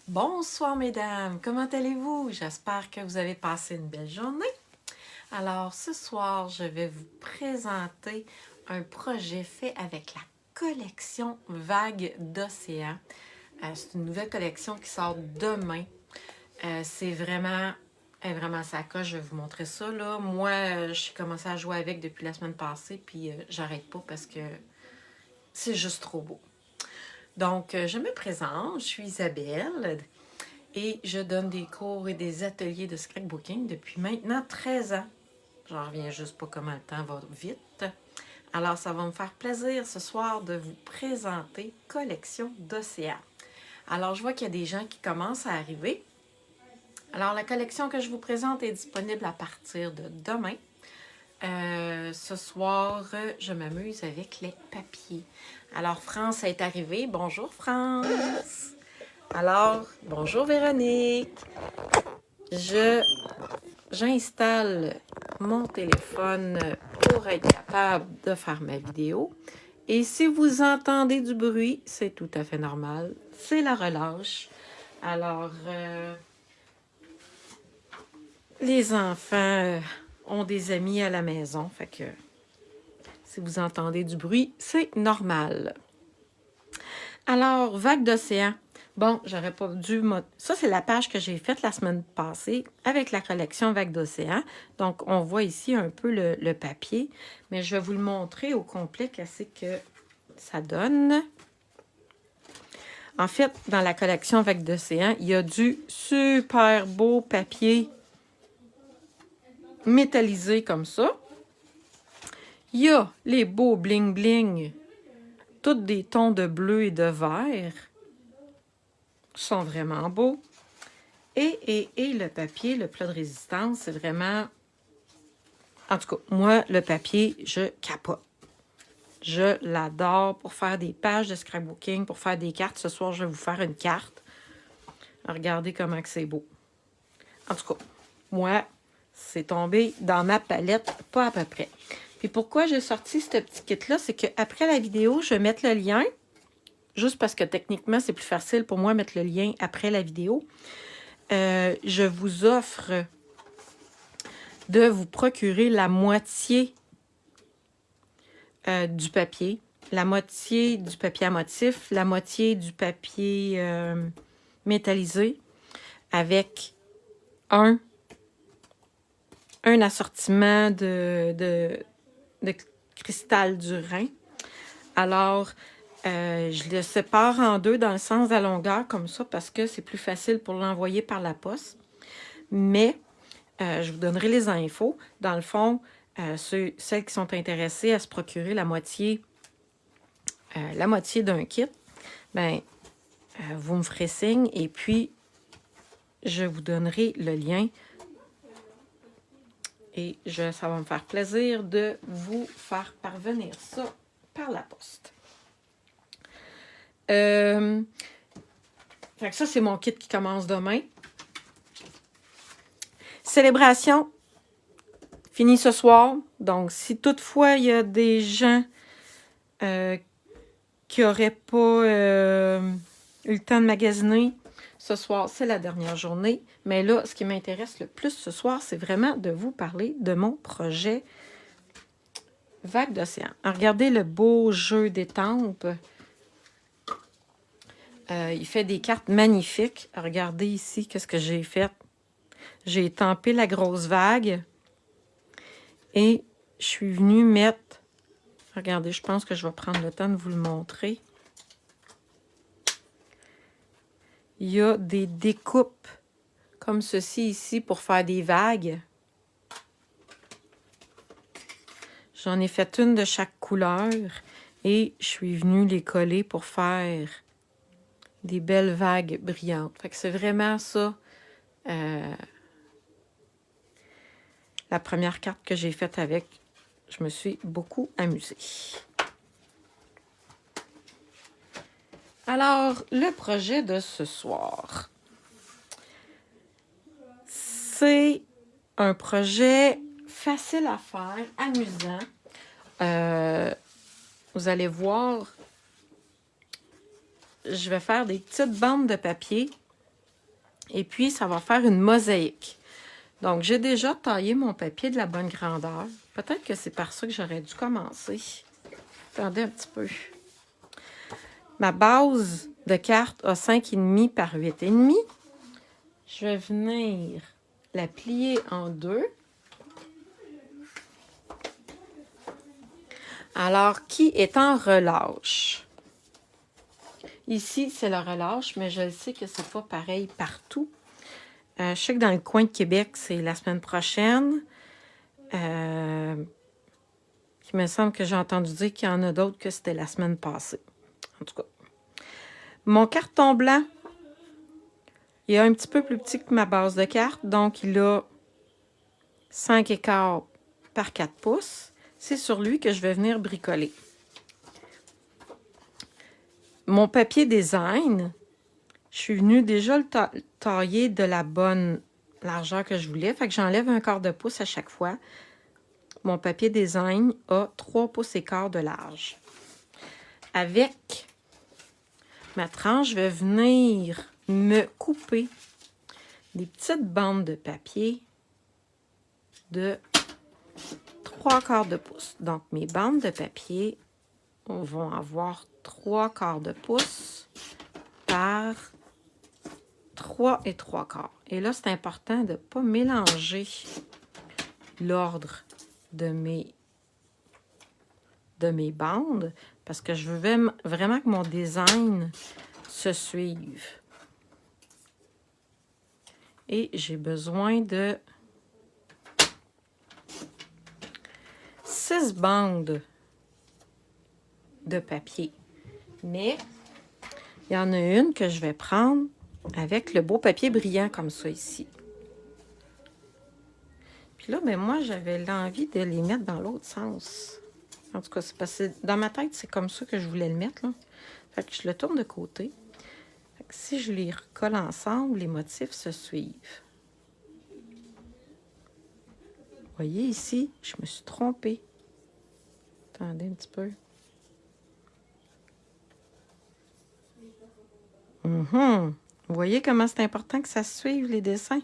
Bonsoir mesdames, comment allez-vous? J'espère que vous avez passé une belle journée. Alors ce soir, je vais vous présenter un projet fait avec la collection Vagues d'Océan. C'est une nouvelle collection qui sort demain. C'est vraiment, elle est vraiment sa coche, je vais vous montrer ça. Là. Moi, j'ai commencé à jouer avec depuis la semaine passée, puis j'arrête pas parce que c'est juste trop beau. Donc, je me présente, je suis Isabelle. Et je donne des cours et des ateliers de scrapbooking depuis maintenant 13 ans. J'en reviens juste pas comment le temps va vite. Alors, ça va me faire plaisir ce soir de vous présenter Collection d'Océan. Alors, je vois qu'il y a des gens qui commencent à arriver. Alors, la collection que je vous présente est disponible à partir de demain. Ce soir, je m'amuse avec les papiers. Alors, France est arrivée. Bonjour, France! Alors, bonjour Véronique. J'installe mon téléphone pour être capable de faire ma vidéo. Et si vous entendez du bruit, c'est tout à fait normal. C'est la relâche. Alors, les enfants ont des amis à la maison. Fait que si vous entendez du bruit, c'est normal. Alors, Vagues d'Océan. Bon, j'aurais pas dû... Ça, c'est la page que j'ai faite la semaine passée avec la collection Vagues d'Océan. Donc, on voit ici un peu le papier, mais je vais vous le montrer au complet, qu'est-ce que ça donne. En fait, dans la collection Vagues d'Océan, il y a du super beau papier métallisé comme ça. Il y a les beaux bling-bling, tous des tons de bleu et de vert. Ils sont vraiment beaux. Et le papier, le plat de résistance, c'est vraiment... En tout cas, moi, le papier, je capote. Je l'adore pour faire des pages de scrapbooking, pour faire des cartes. Ce soir, je vais vous faire une carte. Regardez comment c'est beau. En tout cas, moi, c'est tombé dans ma palette, pas à peu près. Puis pourquoi j'ai sorti ce petit kit-là, c'est qu'après la vidéo, je vais mettre le lien, juste parce que techniquement, c'est plus facile pour moi de mettre le lien après la vidéo. Je vous offre de vous procurer la moitié du papier, la moitié du papier à motif, la moitié du papier métallisé avec un assortiment de cristal du Rhin. Alors, je le sépare en deux dans le sens de la longueur comme ça parce que c'est plus facile pour l'envoyer par la poste. Mais je vous donnerai les infos. Dans le fond, celles qui sont intéressées à se procurer la moitié d'un kit, ben, vous me ferez signe et puis je vous donnerai le lien. Et ça va me faire plaisir de vous faire parvenir ça par la poste. Fait que ça, c'est mon kit qui commence demain. Célébration fini ce soir. Donc, si toutefois il y a des gens qui n'auraient pas eu le temps de magasiner, ce soir, c'est la dernière journée. Mais là, ce qui m'intéresse le plus ce soir, c'est vraiment de vous parler de mon projet Vagues d'Océan. Regardez le beau jeu d'étampes. Il fait des cartes magnifiques. Regardez ici, qu'est-ce que j'ai fait. J'ai étampé la grosse vague. Et je suis venue mettre... Regardez, je pense que je vais prendre le temps de vous le montrer. Il y a des découpes comme ceci ici pour faire des vagues. J'en ai fait une de chaque couleur et je suis venue les coller pour faire des belles vagues brillantes. Fait que c'est vraiment ça, la première carte que j'ai faite avec. Je me suis beaucoup amusée. Alors, le projet de ce soir, c'est un projet facile à faire, amusant. Vous allez voir, je vais faire des petites bandes de papier Et puis, ça va faire une mosaïque. Donc, j'ai déjà taillé mon papier de la bonne grandeur. Peut-être que c'est par ça que j'aurais dû commencer. Attendez un petit peu. Ma base de carte a 5,5 par 8,5. Je vais venir la plier en deux. Alors, qui est en relâche? Ici, c'est le relâche, mais je sais que c'est pas pareil partout. Je sais que dans le coin de Québec, c'est la semaine prochaine. Il me semble que j'ai entendu dire qu'il y en a d'autres que c'était la semaine passée. En tout cas. Mon carton blanc, il est un petit peu plus petit que ma base de carte. Donc, il a 5,25 par 4 pouces. C'est sur lui que je vais venir bricoler. Mon papier design, je suis venue déjà le tailler de la bonne largeur que je voulais. Fait que j'enlève 1/4 de pouce à chaque fois. Mon papier design a 3 pouces et quart de large. Avec ma tranche, je vais venir me couper des petites bandes de papier de 3/4 de pouce. Donc, mes bandes de papier vont avoir 3/4 de pouce par 3 et 3/4. Et là, c'est important de ne pas mélanger l'ordre de mes bandes parce que je veux vraiment que mon design se suive. Et j'ai besoin de 6 bandes de papier. Mais il y en a une que je vais prendre avec le beau papier brillant comme ça ici. Puis là, ben moi, j'avais l'envie de les mettre dans l'autre sens. En tout cas, c'est parce que dans ma tête, c'est comme ça que je voulais le mettre, là. Fait que je le tourne de côté. Fait que si je les recolle ensemble, les motifs se suivent. Vous voyez ici, je me suis trompée. Attendez un petit peu. Vous voyez comment c'est important que ça suive les dessins?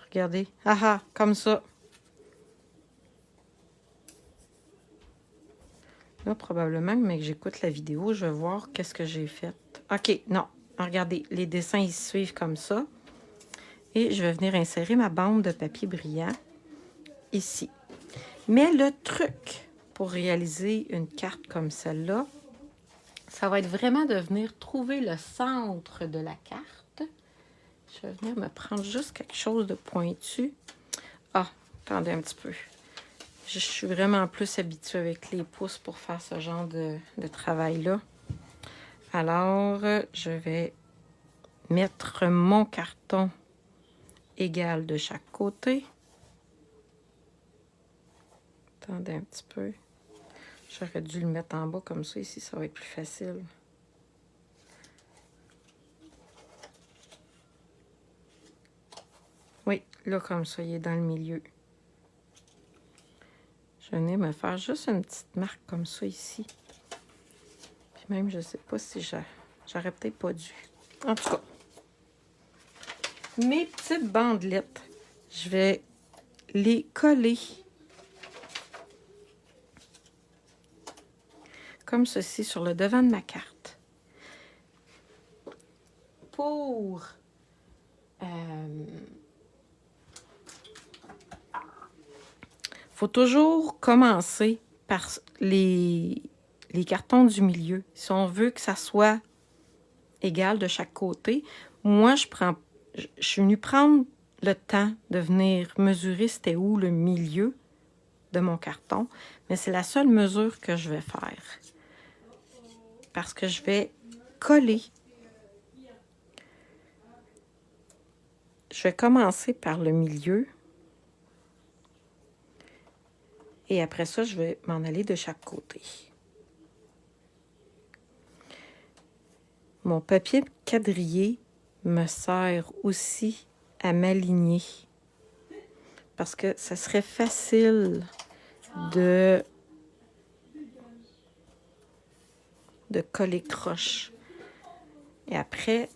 Regardez. Ah ah, comme ça. Là, probablement, mais que j'écoute la vidéo, je vais voir qu'est-ce que j'ai fait. OK, non. Regardez, les dessins, ils suivent comme ça. Et je vais venir insérer ma bande de papier brillant ici. Mais le truc pour réaliser une carte comme celle-là, ça va être vraiment de venir trouver le centre de la carte. Je vais venir me prendre juste quelque chose de pointu. Ah, attendez un petit peu. Je suis vraiment plus habituée avec les pouces pour faire ce genre de travail-là. Alors, je vais mettre mon carton égal de chaque côté. Attendez un petit peu. J'aurais dû le mettre en bas comme ça. Ici, ça va être plus facile. Oui, là, comme ça, il est dans le milieu. Je vais venir me faire juste une petite marque comme ça ici. Puis même, je ne sais pas si j'aurais peut-être pas dû. En tout cas, mes petites bandelettes, je vais les coller comme ceci sur le devant de ma carte. Pour faut toujours commencer par les cartons du milieu. Si on veut que ça soit égal de chaque côté, moi, je suis venue prendre le temps de venir mesurer c'était où le milieu de mon carton, mais c'est la seule mesure que je vais faire. Parce que je vais coller. Je vais commencer par le milieu. Et après ça, je vais m'en aller de chaque côté. Mon papier quadrillé me sert aussi à m'aligner. Parce que ça serait facile de coller croche. Et après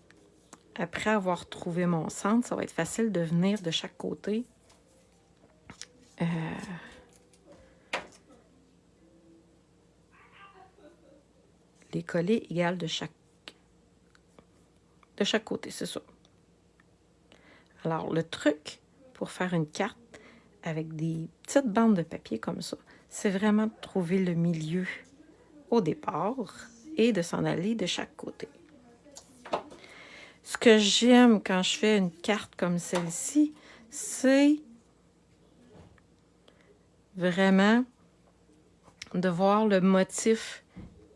avoir trouvé mon centre, ça va être facile de venir de chaque côté. Les coller égales de chaque côté, c'est ça. Alors, le truc pour faire une carte avec des petites bandes de papier comme ça, c'est vraiment de trouver le milieu au départ et de s'en aller de chaque côté. Ce que j'aime quand je fais une carte comme celle-ci, c'est vraiment de voir le motif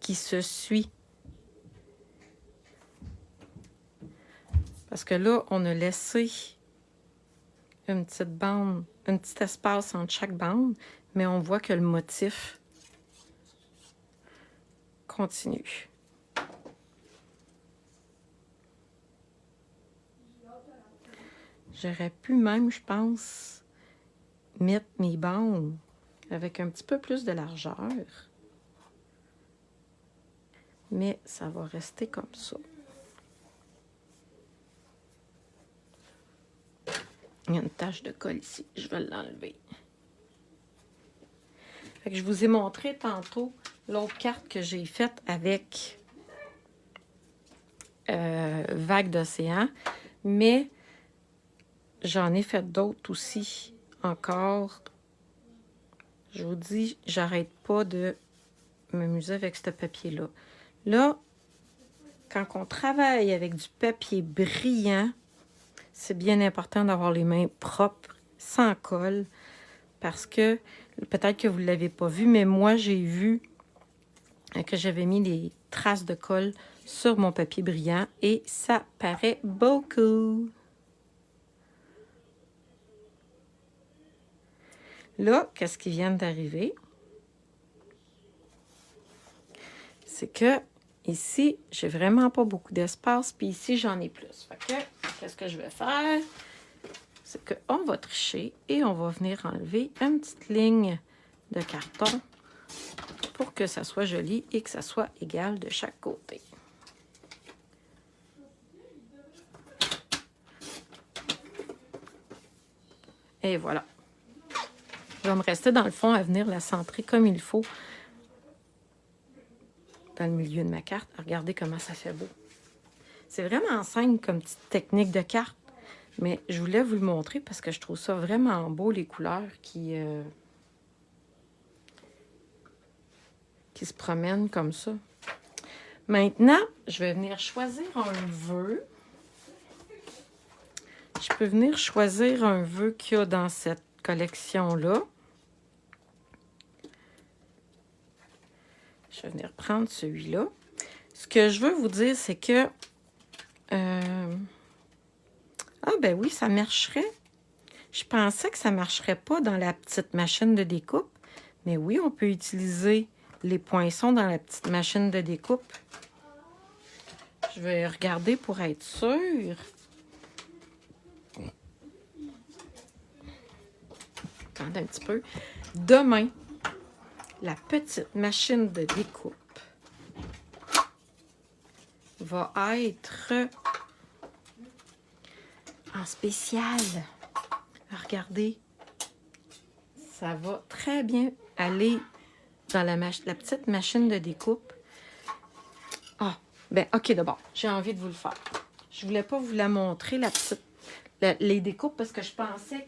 qui se suit. Parce que là, on a laissé une petite bande, un petit espace entre chaque bande, mais on voit que le motif continue. J'aurais pu même, je pense, mettre mes bandes avec un petit peu plus de largeur. Mais ça va rester comme ça. Il y a une tache de colle ici. Je vais l'enlever. Fait que je vous ai montré tantôt l'autre carte que j'ai faite avec vague d'océan. Mais j'en ai fait d'autres aussi encore. Je vous dis, j'arrête pas de m'amuser avec ce papier-là. Là, quand on travaille avec du papier brillant, c'est bien important d'avoir les mains propres, sans colle, parce que, peut-être que vous ne l'avez pas vu, mais moi, j'ai vu que j'avais mis des traces de colle sur mon papier brillant et ça paraît beaucoup. Là, qu'est-ce qui vient d'arriver? C'est que ici, j'ai vraiment pas beaucoup d'espace, puis ici, j'en ai plus. Fait que, qu'est-ce que je vais faire? C'est qu'on va tricher et on va venir enlever une petite ligne de carton pour que ça soit joli et que ça soit égal de chaque côté. Et voilà. Il va me rester dans le fond à venir la centrer comme il faut dans le milieu de ma carte. Regardez comment ça fait beau. C'est vraiment simple comme petite technique de carte, mais je voulais vous le montrer parce que je trouve ça vraiment beau, les couleurs qui se promènent comme ça. Maintenant, je vais venir choisir un vœu. Je peux venir choisir un vœu qu'il y a dans cette collection-là. Je vais venir prendre celui-là. Ce que je veux vous dire, c'est que... ah ben oui, ça marcherait. Je pensais que ça ne marcherait pas dans la petite machine de découpe. Mais oui, on peut utiliser les poinçons dans la petite machine de découpe. Je vais regarder pour être sûre. Attendez un petit peu. Demain, la petite machine de découpe va être en spécial. Regardez, ça va très bien aller dans la petite machine de découpe. Ah, ben ok d'abord, j'ai envie de vous le faire. Je voulais pas vous la montrer, les découpes, parce que je pensais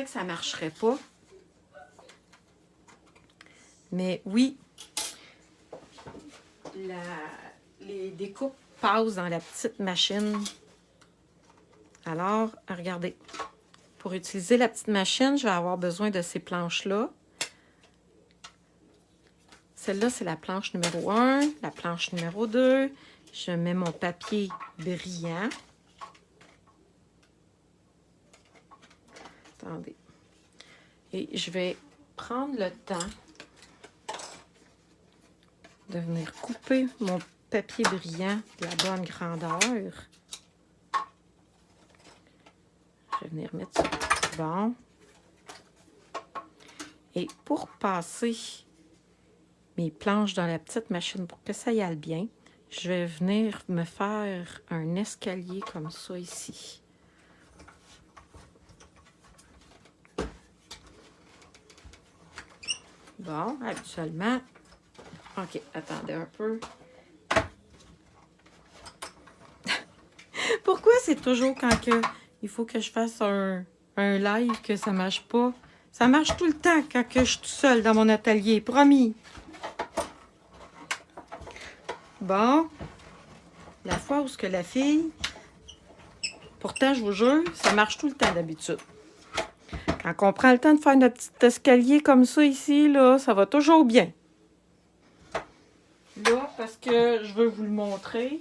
que ça marcherait pas. Mais oui, les découpes passent dans la petite machine. Alors, regardez. Pour utiliser la petite machine, je vais avoir besoin de ces planches-là. Celle-là, c'est la planche numéro 1. La planche numéro 2. Je mets mon papier brillant. Attendez. Et je vais prendre le temps de venir couper mon papier brillant de la bonne grandeur. Je vais venir mettre ça. Bon. Et pour passer mes planches dans la petite machine pour que ça y aille bien. Je vais venir me faire un escalier comme ça ici. Bon, habituellement... OK, attendez un peu. Pourquoi c'est toujours quand il faut que je fasse un live que ça marche pas? Ça marche tout le temps quand que je suis tout seule dans mon atelier, promis. Bon, la fois où ce que la fille... Pourtant, je vous jure, ça marche tout le temps d'habitude. Quand on prend le temps de faire notre petit escalier comme ça ici, là, ça va toujours bien. Là, parce que je veux vous le montrer,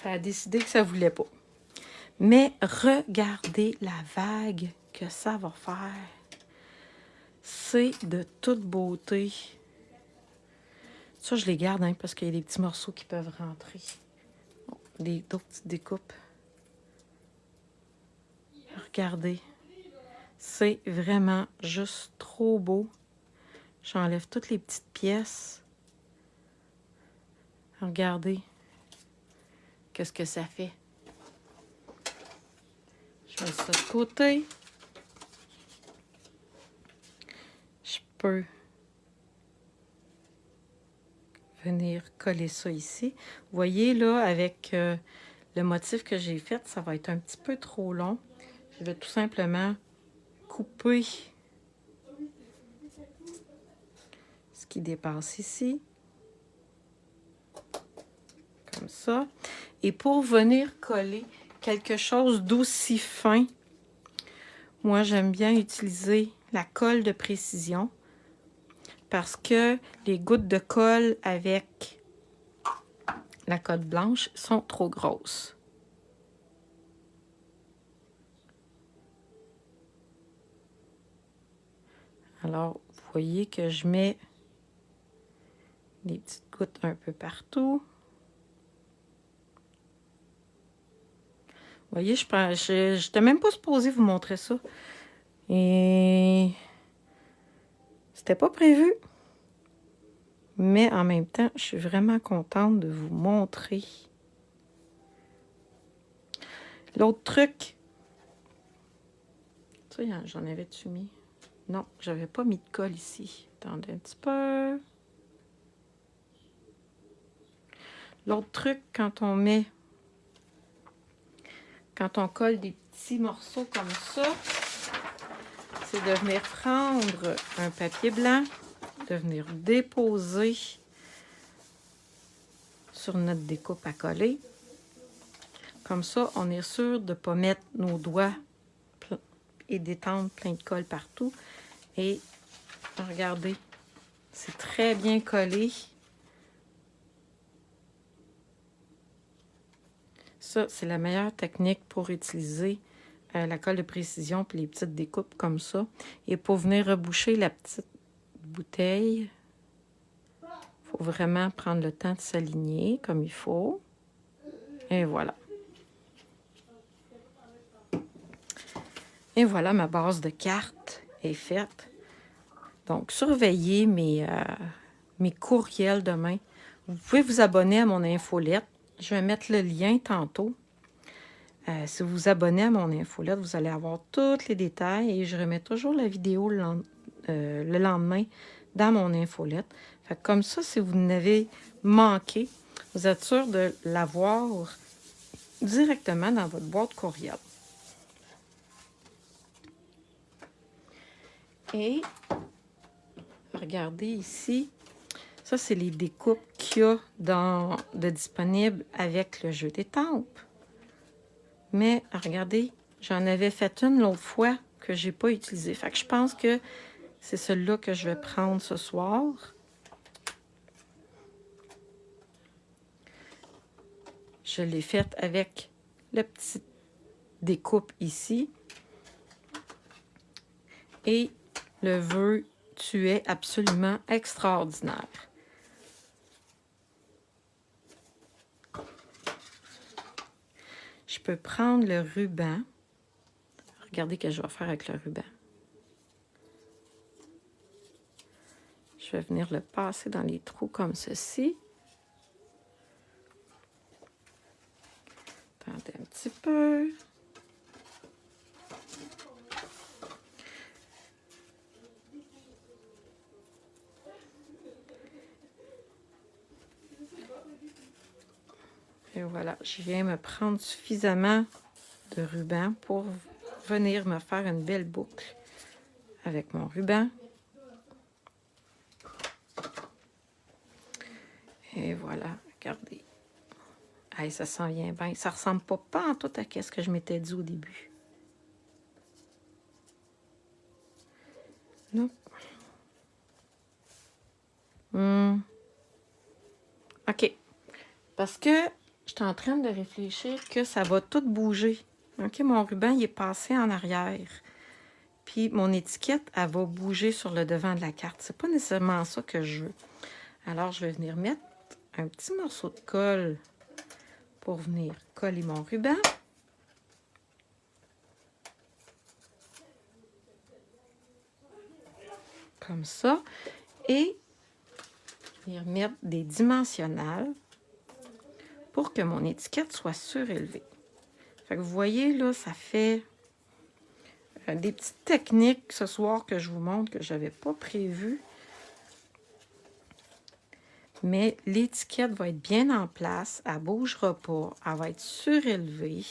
ça a décidé que ça ne voulait pas. Mais regardez la vague que ça va faire. C'est de toute beauté. Ça, je les garde, hein, parce qu'il y a des petits morceaux qui peuvent rentrer. Bon, d'autres petites découpes. Regardez. C'est vraiment juste trop beau. J'enlève toutes les petites pièces. Regardez. Qu'est-ce que ça fait? Je mets ça de côté. Je peux venir coller ça ici. Vous voyez, là, avec le motif que j'ai fait, ça va être un petit peu trop long. Je vais tout simplement couper ce qui dépasse ici. Comme ça. Et pour venir coller quelque chose d'aussi fin, moi, j'aime bien utiliser la colle de précision parce que les gouttes de colle avec la colle blanche sont trop grosses. Alors, vous voyez que je mets des petites gouttes un peu partout. Vous voyez, je n'étais même pas supposée vous montrer ça. Et c'était pas prévu. Mais en même temps, je suis vraiment contente de vous montrer. L'autre truc, ça, j'en avais-tu mis? Non, j'avais pas mis de colle ici. Attendez un petit peu. L'autre truc, quand on colle des petits morceaux comme ça, c'est de venir prendre un papier blanc, de venir déposer sur notre découpe à coller. Comme ça, on est sûr de ne pas mettre nos doigts et d'étendre plein de colle partout. Et regardez, c'est très bien collé. Ça, c'est la meilleure technique pour utiliser la colle de précision puis les petites découpes comme ça. Et pour venir reboucher la petite bouteille, il faut vraiment prendre le temps de s'aligner comme il faut. Et voilà. Et voilà, ma base de cartes est faite. Donc, surveillez mes courriels demain. Vous pouvez vous abonner à mon infolette. Je vais mettre le lien tantôt. Si vous vous abonnez à mon infolette, vous allez avoir tous les détails et je remets toujours la vidéo le lendemain dans mon infolette. Fait que comme ça, si vous n'avez manqué, vous êtes sûr de l'avoir directement dans votre boîte courriel. Et regardez ici, ça c'est les découpes qu'il y a de disponibles avec le jeu d'étampes. Mais regardez, j'en avais fait une l'autre fois que j'ai pas utilisée. Fait que je pense que c'est celle-là que je vais prendre ce soir. Je l'ai faite avec la petite découpe ici. Et le vœu, tu es absolument extraordinaire. Je peux prendre le ruban. Regardez ce que je vais faire avec le ruban. Je vais venir le passer dans les trous comme ceci. Attendez un petit peu. Et voilà, je viens me prendre suffisamment de ruban pour venir me faire une belle boucle avec mon ruban. Et voilà, regardez. Hey, ça s'en vient bien. Ça ressemble pas en tout à ce que je m'étais dit au début. Non. OK. Parce que je suis en train de réfléchir que ça va tout bouger. OK, mon ruban, il est passé en arrière. Puis mon étiquette, elle va bouger sur le devant de la carte. C'est pas nécessairement ça que je veux. Alors, je vais venir mettre un petit morceau de colle pour venir coller mon ruban. Comme ça. Et venir mettre des dimensionnels pour que mon étiquette soit surélevée. Fait que vous voyez, là, ça fait des petites techniques ce soir que je vous montre que je n'avais pas prévu. Mais l'étiquette va être bien en place. Elle ne bougera pas. Elle va être surélevée.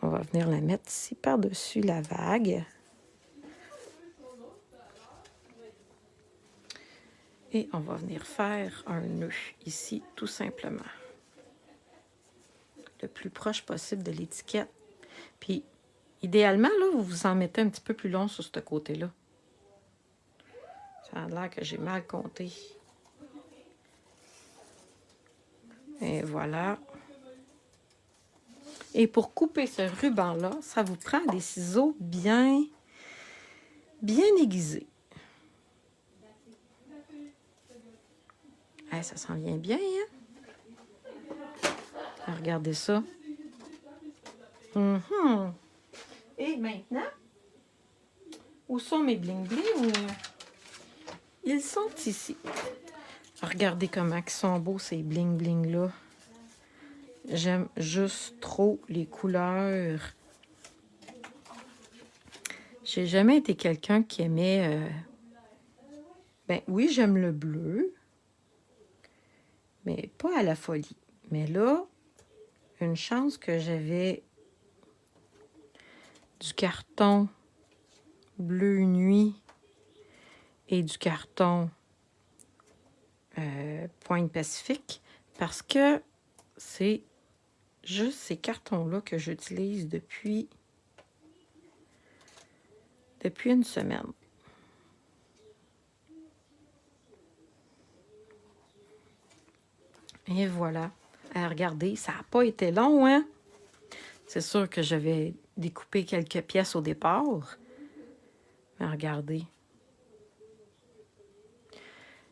On va venir la mettre ici par-dessus la vague. Et on va venir faire un nœud ici, tout simplement. Le plus proche possible de l'étiquette. Puis, idéalement, là, vous vous en mettez un petit peu plus long sur ce côté-là. Ça a l'air que j'ai mal compté. Et voilà. Et pour couper ce ruban-là, ça vous prend des ciseaux bien aiguisés. Hey, ça s'en vient bien, hein? Regardez ça. Et maintenant, où sont mes bling-bling? Ils sont ici. Regardez comment ils sont beaux, ces bling-bling-là. J'aime juste trop les couleurs. J'ai jamais été quelqu'un qui aimait... Ben oui, j'aime le bleu, mais pas à la folie. Mais là, une chance que j'avais du carton bleu nuit et du carton Pointe Pacifique, parce que c'est juste ces cartons-là que j'utilise depuis une semaine. Et voilà. Regardez, ça n'a pas été long, hein? C'est sûr que j'avais découpé quelques pièces au départ. Mais regardez.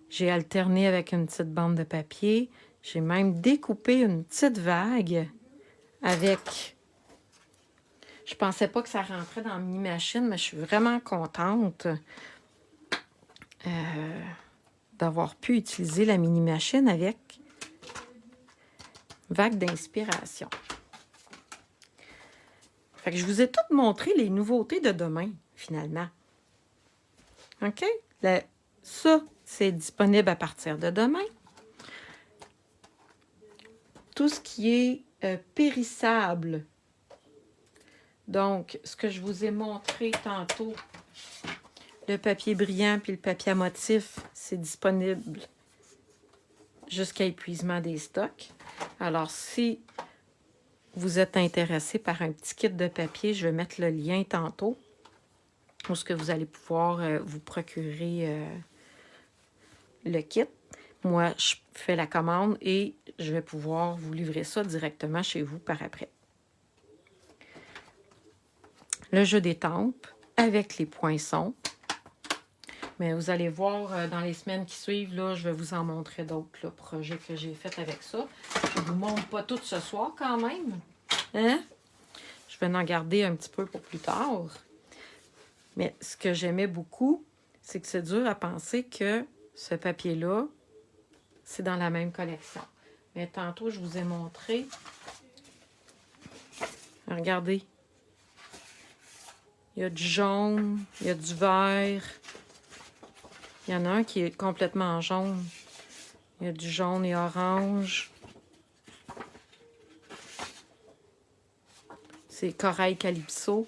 J'ai alterné avec une petite bande de papier. J'ai même découpé une petite vague avec... Je pensais pas que ça rentrait dans la mini-machine, mais je suis vraiment contente d'avoir pu utiliser la mini-machine avec vague d'inspiration. Fait que je vous ai toutes montré les nouveautés de demain, finalement. OK? Ça, c'est disponible à partir de demain. Tout ce qui est périssable. Donc, ce que je vous ai montré tantôt, le papier brillant puis le papier à motif, c'est disponible jusqu'à épuisement des stocks. Alors, si vous êtes intéressé par un petit kit de papier, je vais mettre le lien tantôt où ce que vous allez pouvoir vous procurer le kit. Moi, je fais la commande et je vais pouvoir vous livrer ça directement chez vous par après. Le jeu d'étampes avec les poinçons. Mais vous allez voir dans les semaines qui suivent, là, je vais vous en montrer d'autres projets que j'ai faits avec ça. Je ne vous montre pas tout ce soir quand même. Hein? Je vais en garder un petit peu pour plus tard. Mais ce que j'aimais beaucoup, c'est que c'est dur à penser que ce papier-là, c'est dans la même collection. Mais tantôt, je vous ai montré. Regardez. Il y a du jaune, il y a du vert. Il y en a un qui est complètement jaune. Il y a du jaune et orange. C'est Corail Calypso.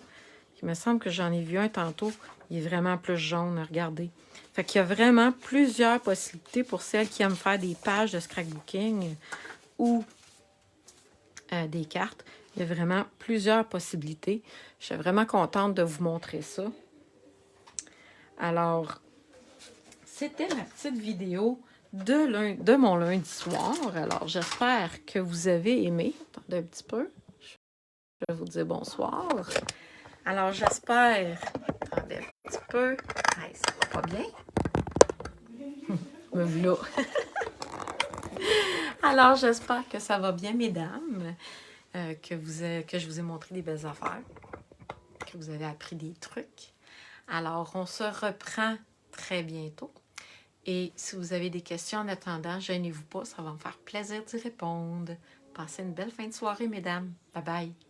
Il me semble que j'en ai vu un tantôt. Il est vraiment plus jaune, regardez. Fait qu'il y a vraiment plusieurs possibilités pour celles qui aiment faire des pages de scrapbooking ou des cartes. Il y a vraiment plusieurs possibilités. Je suis vraiment contente de vous montrer ça. Alors, c'était ma petite vidéo de mon lundi soir. Alors, j'espère que vous avez aimé. Attendez un petit peu. Je vais vous dire bonsoir. Alors, j'espère... Attendez un petit peu. Hey, ça va pas bien? Me voilà. Alors, j'espère que ça va bien, mesdames. Que je vous ai montré des belles affaires. Que vous avez appris des trucs. Alors, on se reprend très bientôt. Et si vous avez des questions en attendant, gênez-vous pas, ça va me faire plaisir d'y répondre. Passez une belle fin de soirée, mesdames. Bye bye.